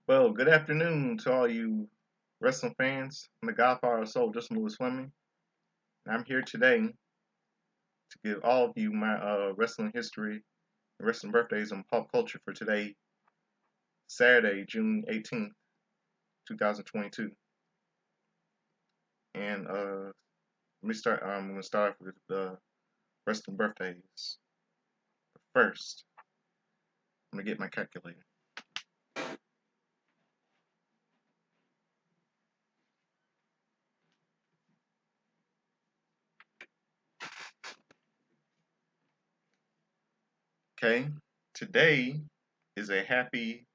Well, good afternoon to all you wrestling fans. I'm the Godfather of Soul, Justin Lewis Fleming, and I'm here today to give all of you my wrestling history and wrestling birthdays and pop culture for today, Saturday, June 18th, 2022. And let me start. I'm going to start off with the wrestling birthdays. But first, I'm going to get my calculator. Okay, today is a happy.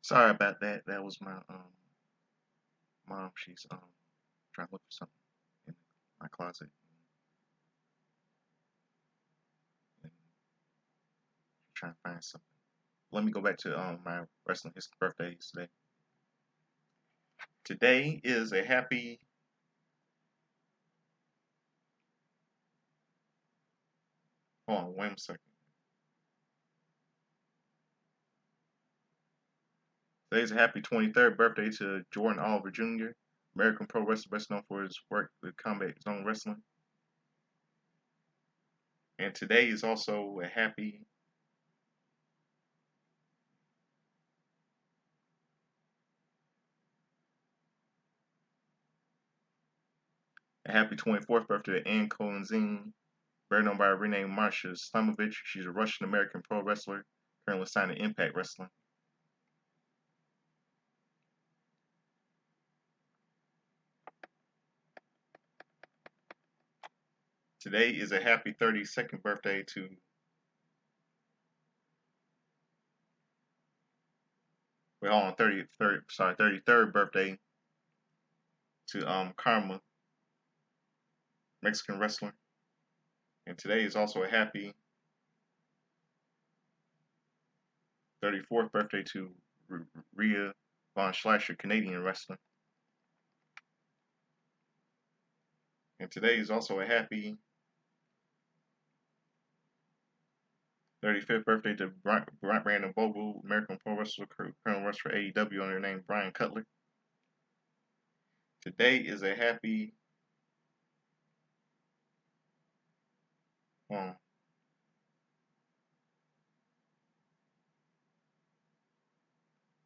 Sorry about that. That was my mom. She's trying to look for something in my closet and trying to find something. Let me go back to my wrestling history birthdays today. Today is a happy. Hold on, wait a second. Today's a happy 23rd birthday to Jordan Oliver Jr., American pro wrestler, best known for his work with Combat Zone Wrestling. And today is also a happy 24th birthday to Ann Kolenzin, better known by her renamed Marsha Slamovich. She's a Russian American pro wrestler, currently signed to Impact Wrestling. Today is a happy 32nd birthday to hold on, 33rd birthday to Karma, Mexican wrestler. And today is also a happy 34th birthday to Rhea Von Schleicher, Canadian wrestler. And today is also a happy 35th birthday to Brandon Bogle, American pro wrestler, current wrestler for AEW under the name Brian Cutler. Today is a happy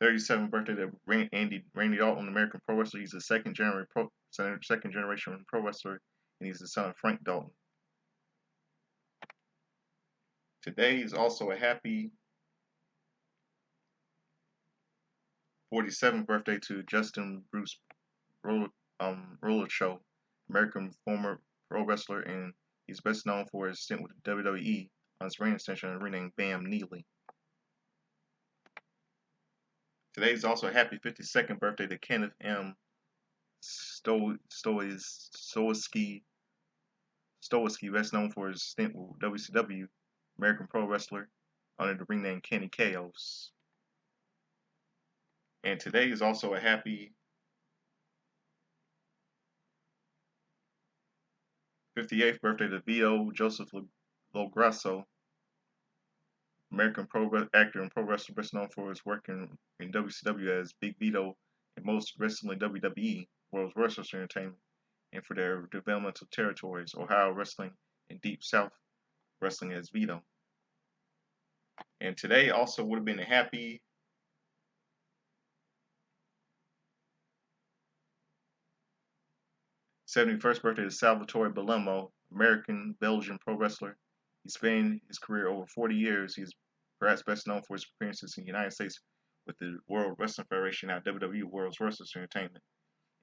37th birthday to Randy Dalton, American pro wrestler. He's a second generation pro wrestler, and he's the son of Frank Dalton. Today is also a happy 47th birthday to Justin Bruce Show, American former pro wrestler, and he's best known for his stint with WWE on his ring extension renamed Bam Neely. Today is also a happy 52nd birthday to Kenneth M. Stowiski, best known for his stint with WCW, American pro wrestler, under the ring name Kenny Chaos. And today is also a happy 58th birthday to Vito Joseph Lograsso, American actor and pro wrestler best known for his work in WCW as Big Vito and most recently WWE, World Wrestling Entertainment, and for their developmental territories, Ohio Wrestling and Deep South Wrestling as Vito. And today also would have been a happy 71st birthday to Salvatore Bellomo, American Belgian pro wrestler. He spanned his career over 40 years. He is perhaps best known for his appearances in the United States with the World Wrestling Federation, now WWE World Wrestling Entertainment,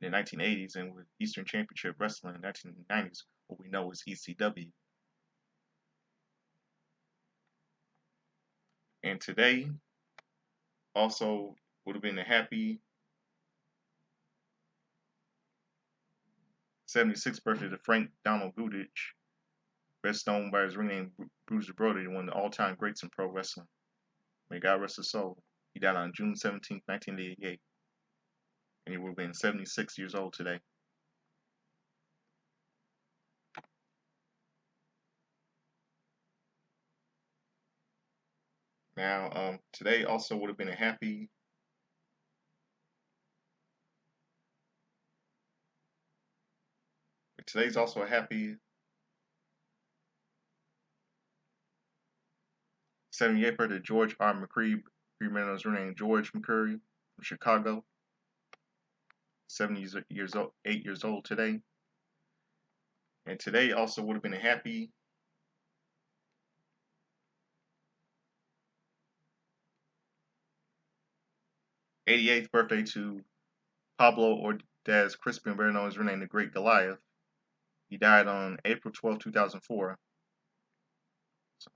in the 1980s, and with Eastern Championship Wrestling in the 1990s, what we know as ECW. And today also would have been a happy 76th birthday to Frank Donald Gudich, best known by his ring name Bruiser Brody, one of the all-time greats in pro wrestling. May God rest his soul. He died on June 17, 1988, and he would have been 76 years old today. Now, today also would have been a happy today's also a happy 78th birthday to George R. McCree, his real name George McCurry from Chicago, 8 years old today. And today also would have been a happy 88th birthday to Pablo Ordaz Crispin, better known as real name the Great Goliath. He died on April 12, 2004. So,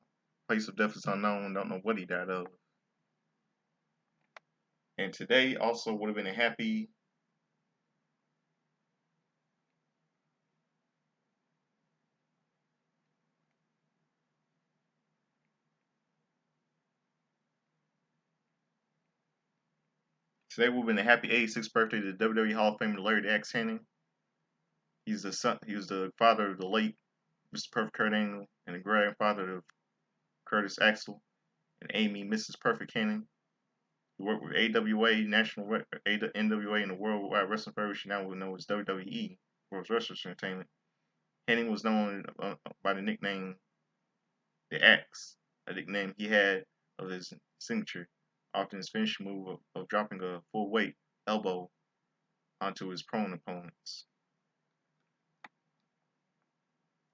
place of death is unknown. Don't know what he died of. And today also would have been a happy Today would have been a happy 86th birthday to WWE Hall of Famer Larry the Axe Hennig. He was the father of the late Mr. Perfect Kurt Angle and the grandfather of Curtis Axel and Amy Mrs. Perfect Hennig. He worked with AWA, NWA, and the Worldwide Wrestling Federation, now known as WWE, World Wrestling Entertainment. Hennig was known by the nickname The Axe, a nickname he had of his signature, often his finishing move of dropping a full weight elbow onto his prone opponents.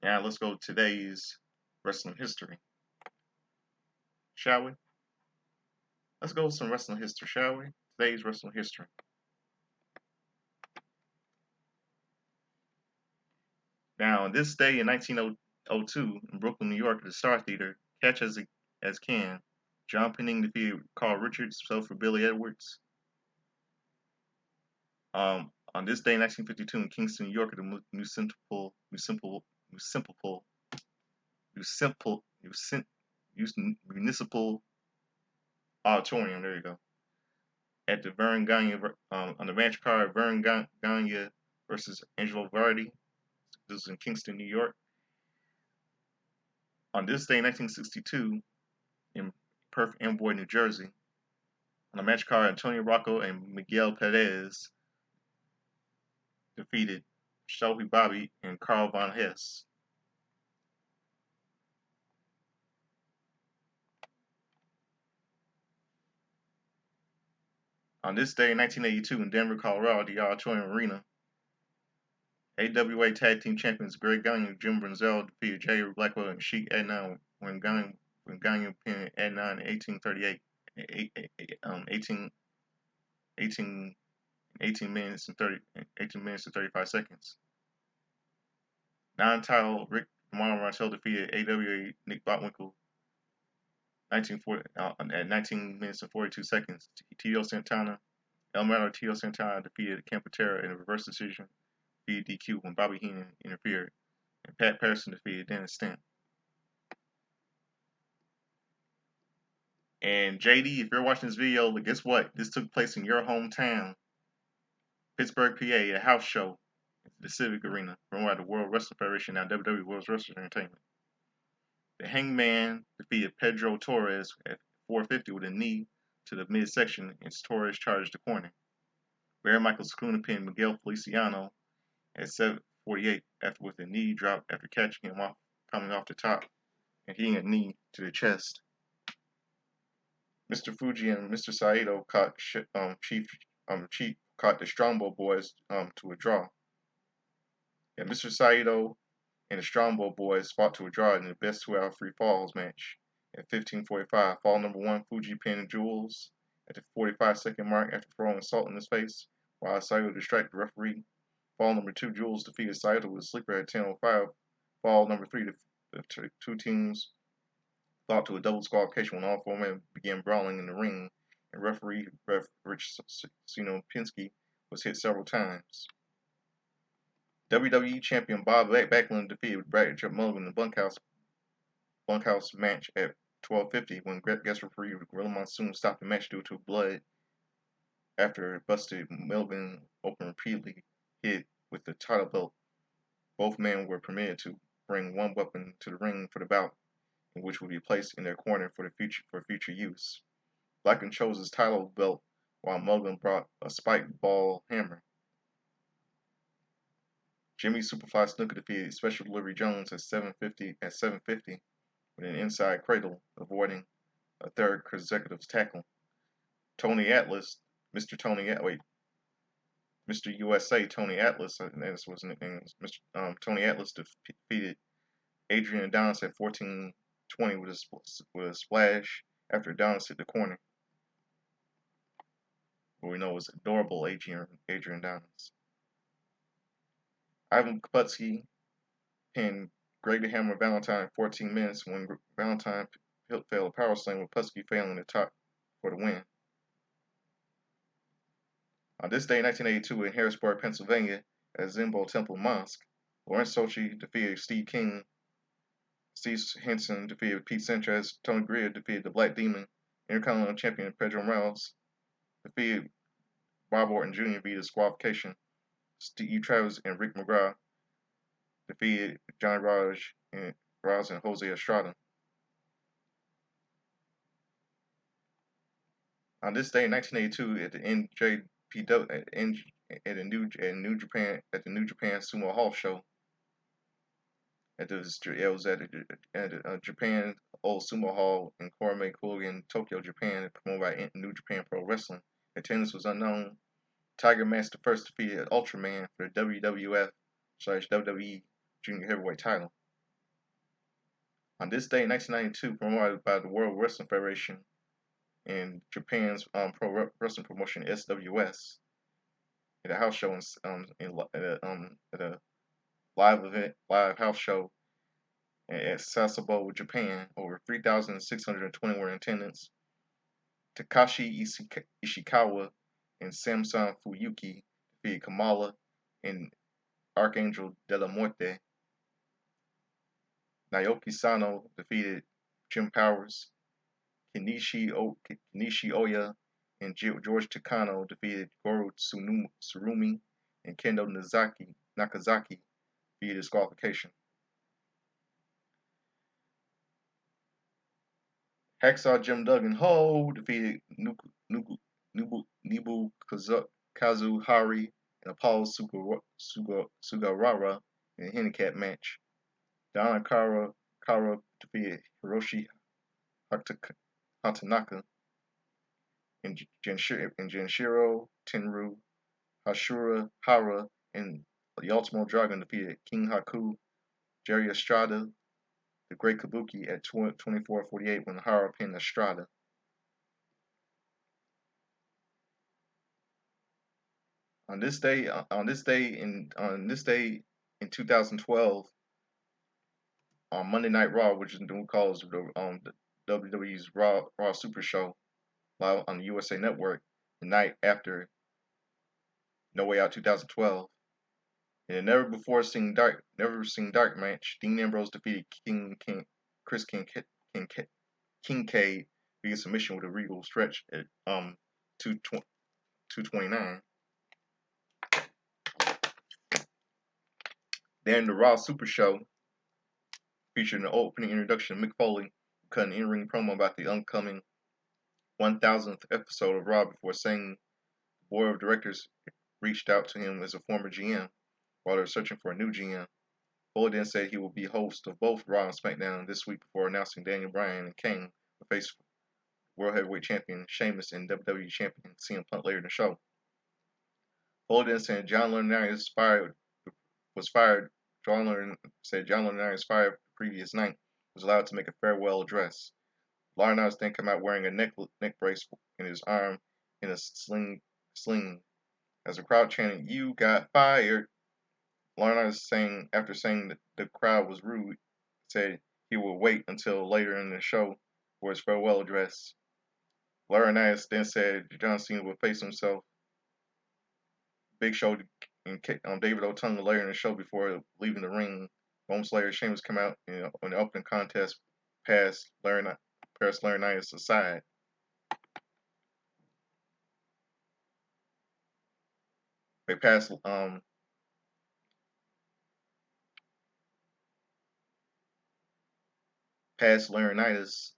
Now let's go to today's wrestling history. Shall we? Let's go with some wrestling history, shall we? Today's wrestling history. Now, on this day in 1902, in Brooklyn, New York, at the Star Theater, Catch as Can, John Penning defeated Carl Richards, for Billy Edwards. On this day in 1952, in Kingston, New York, at the Municipal Auditorium. There you go. At the Vern Gagne on the ranch card, Vern Gagne versus Angelo Vardy. This is in Kingston, New York. On this day in 1962, in Perth Amboy, New Jersey, on the match card, Antonio Rocco and Miguel Perez defeated Shelby Bobby and Carl Von Hess. On this day in 1982, in Denver, Colorado, the Auditorium Arena, AWA Tag Team Champions Greg Gagne and Jim Brunzell defeated Jerry Blackwell and Sheik Adnan when Gagne pinned Adnan in 1838, 18 minutes and 35 seconds. Non-title Rick Martel defeated AWA Nick Botwinkle 1940 at 19 minutes and 42 seconds. Tito Santana, El Mero Tito Santana defeated Campatera in a reverse decision via DQ when Bobby Heenan interfered, and Pat Patterson defeated Dennis Stent. And JD, if you're watching this video, guess what? This took place in your hometown, Pittsburgh, PA, a house show, the Civic Arena, run by the World Wrestling Federation, now WWE World Wrestling Entertainment. The Hangman defeated Pedro Torres at 450 with a knee to the midsection as Torres charged the corner. Baron Michael Scicluna pinned Miguel Feliciano at 7:48 after with a knee drop after catching him off coming off the top and hitting a knee to the chest. Mr. Fuji and Mr. Saito caught Chief caught the Strongbow Boys to a draw. And Mr. Saito and the Strongbow Boys fought to a draw in the best 2 out of 3 falls match. At 15:45, fall number 1, Fuji pinned Jules at the 45-second mark after throwing salt in his face, while Saito distracted the referee. Fall number 2, Jules defeated Saito with a sleeper at 10:05. Fall number 3, the two teams fought to a double disqualification when all 4 men began brawling in the ring, and referee Rich Pinsky was hit several times. WWE Champion Bob Backlund defeated Brad Mulligan in the bunkhouse match at 12:50 when guest referee Gorilla Monsoon stopped the match due to blood after busted Mulligan open repeatedly hit with the title belt. Both men were permitted to bring one weapon to the ring for the bout, which would be placed in their corner for future use. Backlund chose his title belt while Mulligan brought a spiked ball hammer. Jimmy Superfly Snuka defeated Special Delivery Jones at 7:50 with an inside cradle, avoiding a third consecutive tackle. Tony Atlas, Mr. USA Tony Atlas, I think that was his nickname. Tony Atlas defeated Adrian Adonis at 14:20 with a splash after Adonis hit the corner. What we know was adorable Adrian Adonis. Ivan Kaputsky pinned Greg the Hammer Valentine 14 minutes when Valentine failed a power slam with Putski failing the top for the win. On this day in 1982 in Harrisburg, Pennsylvania, at Zimbo Temple Mosque, Lawrence Sochi defeated Steve King, Steve Henson defeated Pete Sanchez, Tony Garea defeated the Black Demon, Intercontinental Champion Pedro Morales defeated Bob Orton Jr. via disqualification. Steve Travis and Rick McGraw defeated John Raj and Jose Estrada. On this day in 1982, at the NJPW at the New Japan Sumo Hall show, it was at the Japan Old Sumo Hall in Koramei, Tokyo, Japan, promoted by New Japan Pro Wrestling. Attendance was unknown. Tiger Mask first defeated Ultraman for the WWF/WWE Junior Heavyweight title. On this day in 1992, promoted by the World Wrestling Federation and Japan's pro wrestling promotion SWS, at a house show at a live house show at Sasebo, Japan, over 3,620 were in attendance. Takashi Ishikawa and Samson Fuyuki defeated Kamala and Archangel de la Muerte. Naoki Sano defeated Jim Powers. Kenichi Oya and George Takano defeated Goro Tsurumi, and Kendo Nakazaki via disqualification. Hacksaw Jim Duggan defeated Nibu Kazuhari and Apollo Sugarara in a handicap match. Donna Kara defeated Hiroshi Hatanaka, and Genshiro Tenru, Hashura Hara, and the Ultimo Dragon defeated King Haku, Jerry Estrada, the Great Kabuki at 24:48 when Hara pinned Estrada. On this day in 2012, on Monday Night Raw, which is what we call the WWE's Raw Super Show, live on the USA Network, the night after No Way Out 2012. In a never seen dark match, Dean Ambrose defeated Kincaid via submission with a regal stretch at 229. Then the Raw Super Show featured an opening introduction of Mick Foley, cut an in-ring promo about the upcoming 1000th episode of Raw before saying the board of directors reached out to him as a former GM while they're searching for a new GM. Foley then said he will be host of both Raw and SmackDown this week before announcing Daniel Bryan and Kane will face World Heavyweight Champion Sheamus and WWE Champion CM Punk later in the show. Foley then said John Laurinaitis was fired. John Laurinaitis fired the previous night was allowed to make a farewell address. Laurinaitis then came out wearing a neck brace in his arm in a sling. As the crowd chanted, "You got fired!" Laurinaitis, after saying that the crowd was rude, said he would wait until later in the show for his farewell address. Laurinaitis then said John Cena would face himself, Big Show, and David Otunga later in the show before leaving the ring. Moments later, Sheamus came out in the opening contest, passed Laurinaitis aside. They passed Laurinaitis.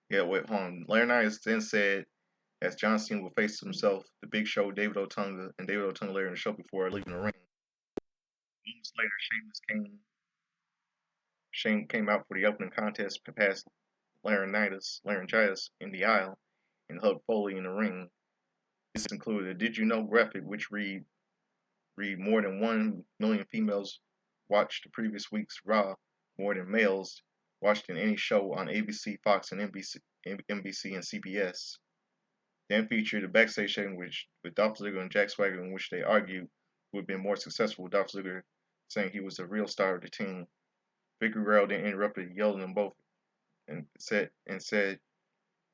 Yeah, wait, hold on. Laurinaitis then said, as John Cena will face himself, the Big Show, David Otunga, and David Otunga later in the show before leaving the ring. Moments later, Shane came out for the opening contest, passed laryngitis in the aisle, and hugged Foley in the ring. This included a "Did you know" graphic, which read more than 1 million females watched the previous week's Raw, more than males watched in any show on ABC, Fox, and NBC and CBS. Then featured a backstage segment with Dolph Ziggler and Jack Swagger, in which they argued who had been more successful, with Dolph Ziggler saying he was the real star of the team. Vicky Guerrero then interrupted, yelling them both, and said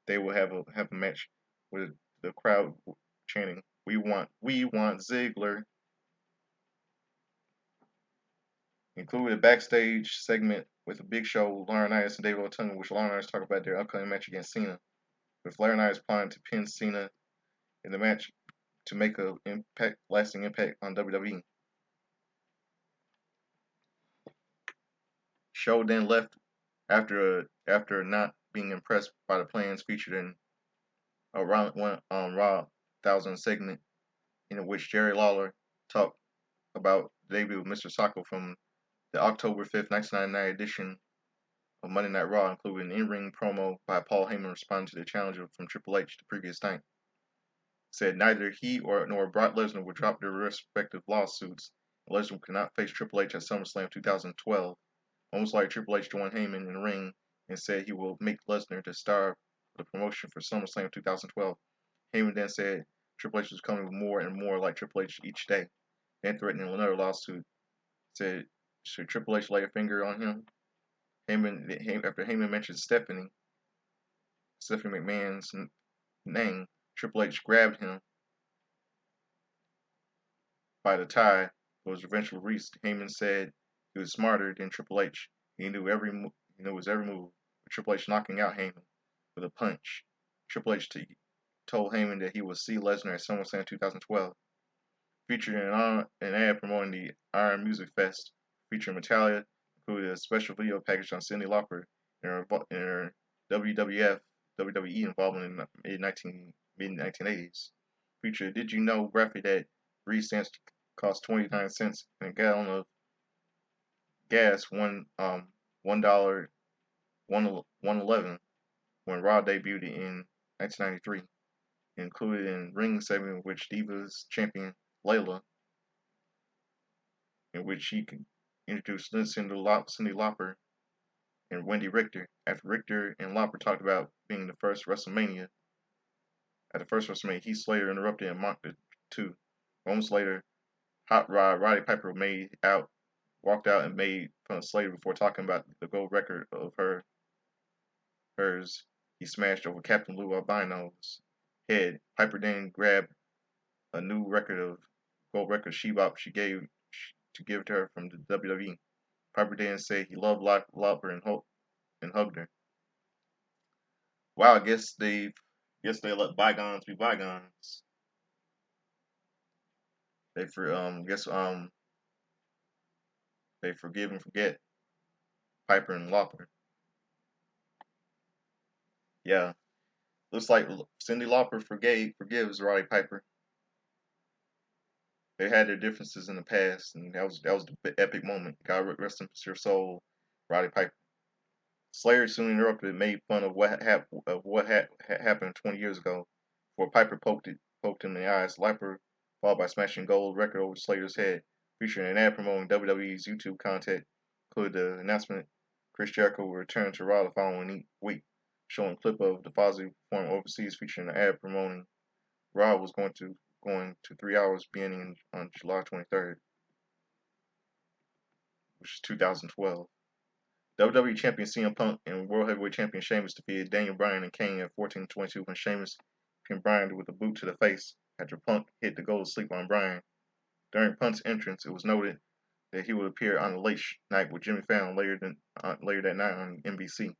they will have a match with the crowd chanting, we want Ziggler." Included a backstage segment with a Big Show, Laurinaitis, and David Otunga, which Laurinaitis talked about their upcoming match against Cena, with Laurinaitis planning to pin Cena in the match to make a lasting impact on WWE. Show then left after not being impressed by the plans featured in a Raw 1000 segment in which Jerry Lawler talked about the debut of Mr. Socko from the October 5th, 1999 edition of Monday Night Raw, including an in-ring promo by Paul Heyman responding to the challenge from Triple H the previous night. Said neither he nor Brock Lesnar would drop their respective lawsuits, and Lesnar could not face Triple H at SummerSlam 2012. Almost like Triple H joined Heyman in the ring and said he will make Lesnar the star of the promotion for SummerSlam 2012. Heyman then said Triple H was coming more and more like Triple H each day, then threatening another lawsuit. Said, should Triple H lay a finger on him? After Heyman mentioned Stephanie McMahon's name, Triple H grabbed him by the tie, but was eventually released. Heyman said he was smarter than Triple H. He knew his every move. With Triple H knocking out Heyman with a punch. Triple H told Heyman that he would see Lesnar at SummerSlam 2012. Featured an ad promoting the Iron Music Fest, featuring Metallica, included a special video package on Cyndi Lauper in her WWE involvement in the mid-1980s. Featured Did You Know graphic that Reed stands cost 29 cents and a gallon of gas $1 111 when Raw debuted in 1993. Included in ring segment which Divas champion Layla, in which she introduced Cyndi Lauper and Wendy Richter. After Richter and Lauper talked about being the first WrestleMania, Heath Slater interrupted and mocked the two. Moments later, Hot Rod Roddy Piper walked out and made fun of Slater before talking about the gold record of hers he smashed over Captain Lou Albino's head. Piper then grabbed a new record of gold record She-Bop to give to her from the WWE. Piper then said he loved Lauper and hugged her. Wow, I guess they let bygones be bygones. They for guess they forgive and forget Piper and Lauper. Yeah, looks like Cyndi Lauper forgives Roddy Piper. They had their differences in the past, and that was the epic moment. God rest your soul, Roddy Piper. Slayer soon interrupted and made fun of what happened 20 years ago, before Piper poked him in the eyes. Lauper followed by smashing gold record over Slater's head, featuring an ad promoting WWE's YouTube content, included the announcement Chris Jericho will return to Raw the following week, showing a clip of the Fozzy performing overseas, featuring an ad promoting Raw was going to 3 hours beginning on July 23rd, which is 2012. WWE Champion CM Punk and World Heavyweight Champion Sheamus defeated Daniel Bryan and Kane at 14-22 when Sheamus pinned Bryan with a boot to the face after Punk hit the go to sleep on Bryan. During Punk's entrance, it was noted that he would appear on the Late Night with Jimmy Fallon later that night on NBC.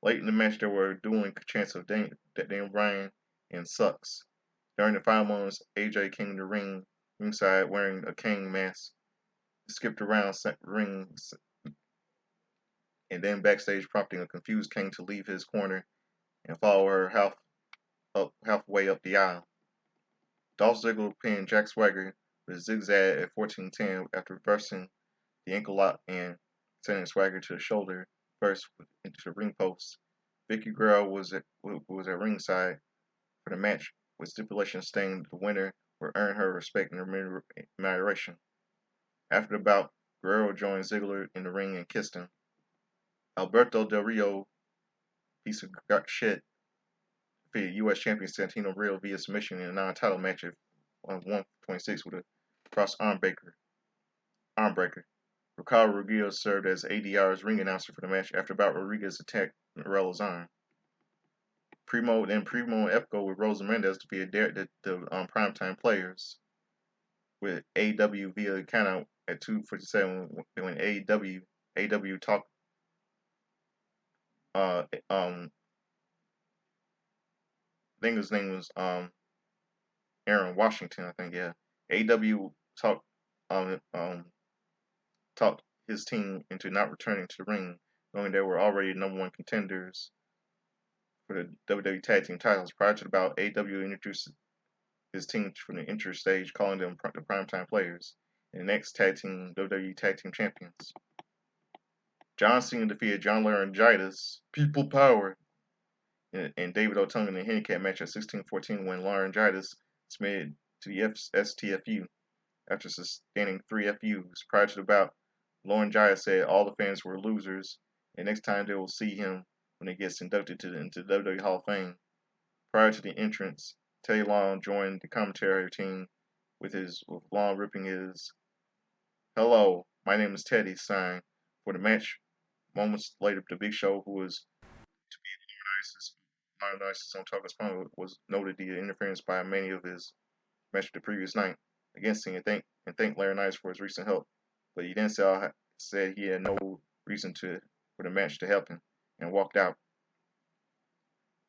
Late in the match, there were dueling chants of Daniel Bryan and sucks. During the final moments, AJ came to the ringside wearing a Kane mask. He skipped around ring and then backstage, prompting a confused Kane to leave his corner and follow her halfway up the aisle. Dolph Ziggler pinned Jack Swagger with a zigzag at 14:10 after reversing the ankle lock and sending Swagger to the shoulder first into the ring post. Vickie Guerrero was at ringside for the match, with stipulation stating the winner would earn her respect and admiration. After the bout, Guerrero joined Ziggler in the ring and kissed him. Alberto Del Rio, piece of shit, defeated U.S. champion Santino Marella via submission in a non-title match at 126 with a cross armbreaker. Ricardo Rodriguez served as ADR's ring announcer for the match. After bout, Rodriguez attacked Marella's arm. Primo and Epico with Rosa Mendes defeated the primetime players with AEW via countout at 2:57 when AEW talked I think his name was Aaron Washington, I think, yeah. AEW talked talked his team into not returning to the ring, knowing they were already number one contenders for the WWE Tag Team titles. Prior to the bout, AEW introduced his team from the intro stage, calling them the primetime players, and the next WWE Tag Team champions. John Cena defeated John Laurinaitis, People Power, and David Otunga in a handicap match at 16-14 when Laurinaitis submitted to the STFU after sustaining 3 FUs. Prior to the bout, Laurinaitis said all the fans were losers, and next time they will see him when he gets inducted into the WWE Hall of Fame. Prior to the entrance, Teddy Long joined the commentary team with Long ripping his "Hello, my name is Teddy" sign for the match. Moments later, the Big Show, who was to be Laurinaitis on Talk Spunk, was noted the interference by many of his match the previous night against him and thanked Laurinaitis for his recent help. But he then said he had no reason for the match to help him and walked out.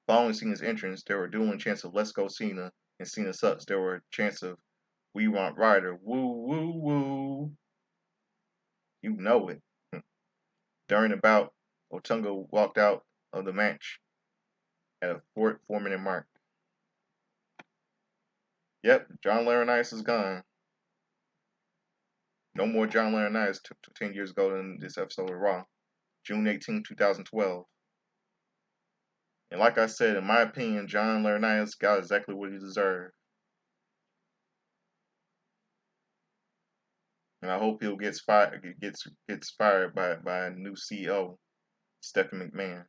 Following Cena's entrance, there were dueling chants of "Let's Go Cena" and "Cena sucks." There were chants of "We want Ryder," "Woo woo woo." You know it. During the bout, Otunga walked out of the match at a 4-minute mark. Yep, John Laurinaitis is gone. No more John Laurinaitis 10 years ago in this episode of Raw. June 18, 2012. And like I said, in my opinion, John Laurinaitis got exactly what he deserved. And I hope he gets fired by a new CEO, Stephanie McMahon,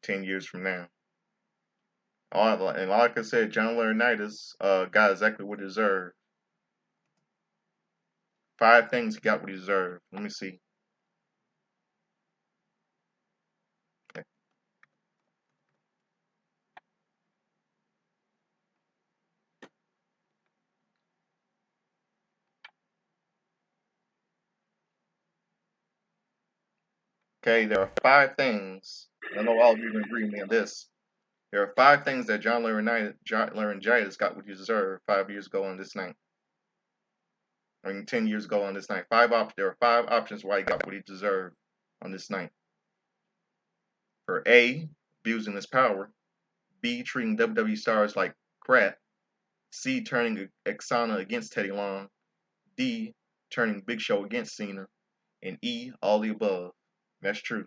10 years from now. And like I said, John Laurinaitis got exactly what he deserved. 5 things he got what he deserved. Let me see. Okay. Okay, there are 5 things. I know all of you can agree with me on this. There are 5 things that John Laurinaitis got what he deserved 5 years ago on this night. 10 years ago on this night. There are 5 options why he got what he deserved on this night. For A, abusing his power. B, treating WWE stars like crap. C, turning Exana against Teddy Long. D, turning Big Show against Cena. And E, all the above. That's true.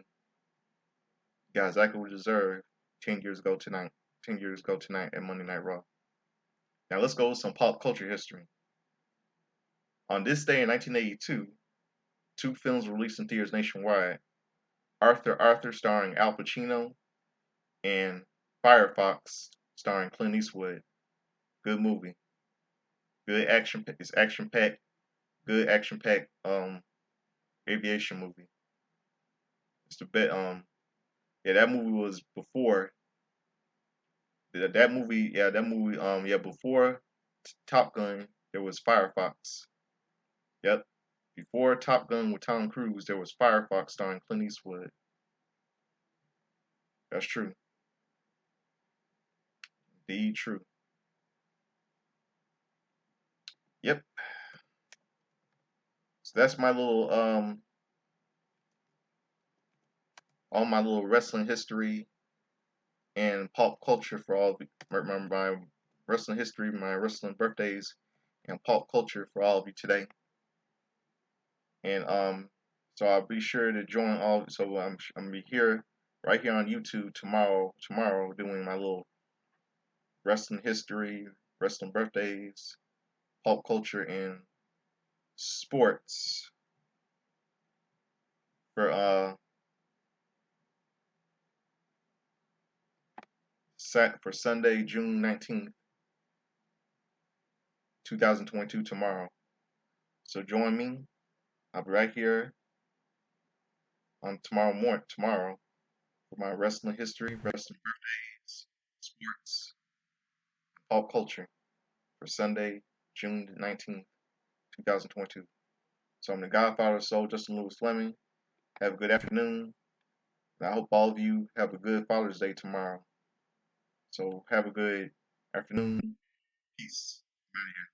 You got exactly what you deserve 10 years ago tonight. 10 years ago tonight at Monday Night Raw. Now let's go with some pop culture history. On this day in 1982, 2 films were released in theaters nationwide. Arthur starring Al Pacino and Firefox starring Clint Eastwood. Good movie. Good action. It's action packed. Good action packed aviation movie. It's the best. Yeah, that movie was before. That movie. Yeah, that movie. Yeah, before Top Gun, there was Firefox. Yep. Before Top Gun with Tom Cruise, there was Firefox starring Clint Eastwood. That's true. Indeed true. Yep. So that's my little all my little wrestling history and pop culture for all of you. My wrestling history, my wrestling birthdays, and pop culture for all of you today. And so I'll be sure to join all. So I'm gonna be here right here on YouTube tomorrow. Tomorrow doing my little wrestling history, wrestling birthdays, pop culture, and sports for Sunday, June 19th, 2022 tomorrow. So join me. I'll be right here on tomorrow for my wrestling history, wrestling birthdays, sports, pop culture for Sunday, June 19th, 2022. So I'm the Godfather of Soul, Justin Lewis Fleming. Have a good afternoon. And I hope all of you have a good Father's Day tomorrow. So have a good afternoon. Peace. I'm out of here.